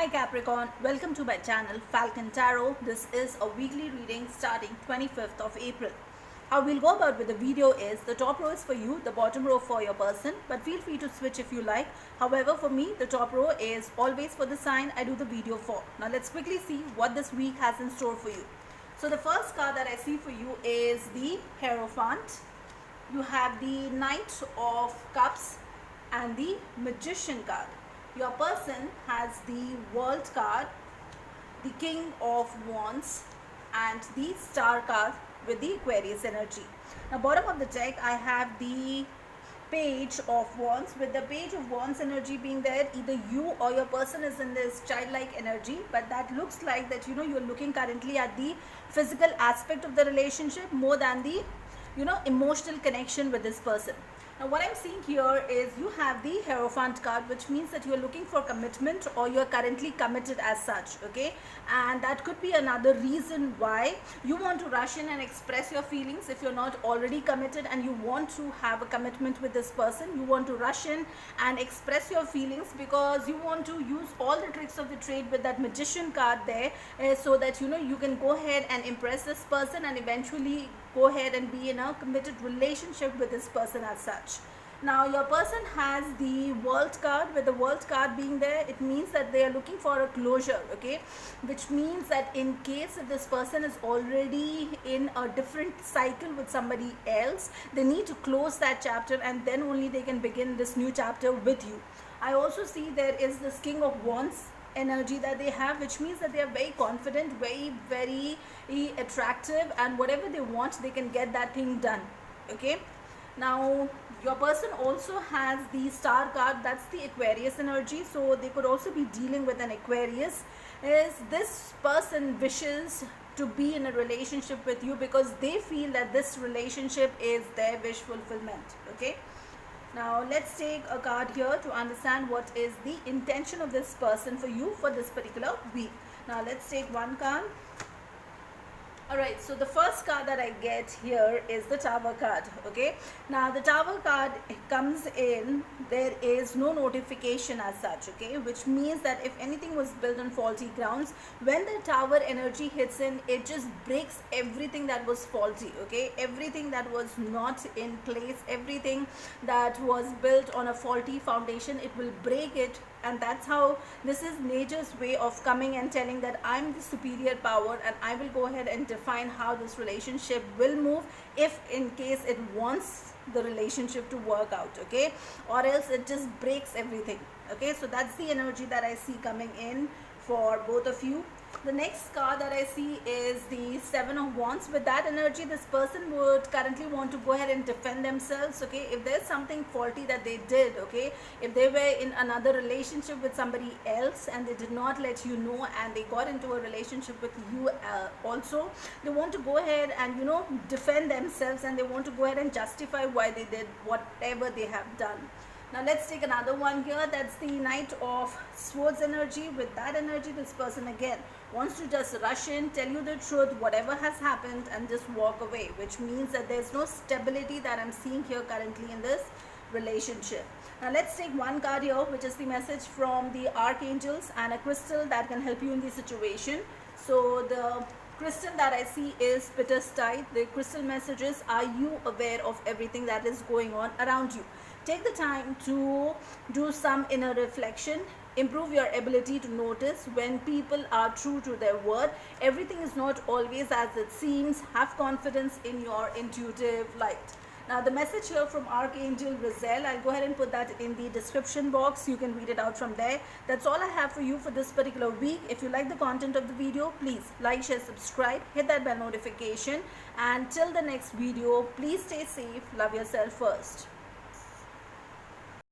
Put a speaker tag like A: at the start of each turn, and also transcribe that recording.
A: Hi Capricorn, welcome to my channel Falcon Tarot. This is a weekly reading starting 25th of April. How we'll go about with the video is the top row is for you, the bottom row for your person, but feel free to switch if you like. However, for me, the top row is always for the sign I do the video for. Now let's quickly see what this week has in store for you. So the first card that I see for you is the Hierophant. You have the Knight of Cups and the Magician card. Your person has the World card, the King of Wands and the Star card with the Aquarius energy. Now bottom of the deck I have the Page of Wands, with the Page of Wands energy being there. Either you or your person is in this childlike energy, but that looks like that you're looking currently at the physical aspect of the relationship more than the emotional connection with this person. Now what I'm seeing here is you have the Hierophant card, which means that you're looking for commitment or you're currently committed as such, okay? And that could be another reason why you want to rush in and express your feelings. If you're not already committed and you want to have a commitment with this person, you want to rush in and express your feelings because you want to use all the tricks of the trade with that Magician card there, so that you can go ahead and impress this person and eventually go ahead and be in a committed relationship with this person as such. Now your person has the World card. With the World card being there, it means that they are looking for a closure, okay? Which means that in case if this person is already in a different cycle with somebody else, they need to close that chapter and then only they can begin this new chapter with you. I also see there is this King of Wands energy that they have, which means that they are very confident, very attractive, and whatever they want they can get that thing done, okay? Now your person also has the Star card. That's the Aquarius energy, so they could also be dealing with an Aquarius. Is this person wishes to be in a relationship with you because they feel that this relationship is their wish fulfillment, okay? Now let's take a card here to understand what is the intention of this person for you for this particular week. Now let's take one card. Alright, so the first card that I get here is the Tower card, okay? Now the Tower card comes in, there is no notification as such, okay? Which means that if anything was built on faulty grounds, when the Tower energy hits in, it just breaks everything that was faulty, okay? Everything that was not in place, everything that was built on a faulty foundation, it will break it. And that's how this is nature's way of coming and telling that I'm the superior power and I will go ahead and define how this relationship will move if in case it wants the relationship to work out, okay? Or else it just breaks everything, okay? So that's the energy that I see coming in for both of you. The next card that I see is the Seven of Wands. With that energy, this person would currently want to go ahead and defend themselves, okay? If there's something faulty that they did, okay? If they were in another relationship with somebody else and they did not let you know and they got into a relationship with you also, they want to go ahead and, defend themselves, and they want to go ahead and justify why they did whatever they have done. Now let's take another one here. That's the Knight of Swords energy. With that energy, this person again wants to just rush in, tell you the truth, whatever has happened, and just walk away, which means that there's no stability that I'm seeing here currently in this relationship. Now let's take one card here, which is the message from the Archangels and a crystal that can help you in the situation. So the crystal that I see is Ptolemy. The crystal messages: are you aware of everything that is going on around you? Take the time to do some inner reflection. Improve your ability to notice when people are true to their word. Everything is not always as it seems. Have confidence in your intuitive light. Now the message here from Archangel Raziel, I'll go ahead and put that in the description box. You can read it out from there. That's all I have for you for this particular week. If you like the content of the video, please like, share, subscribe, hit that bell notification. And till the next video, please stay safe. Love yourself first.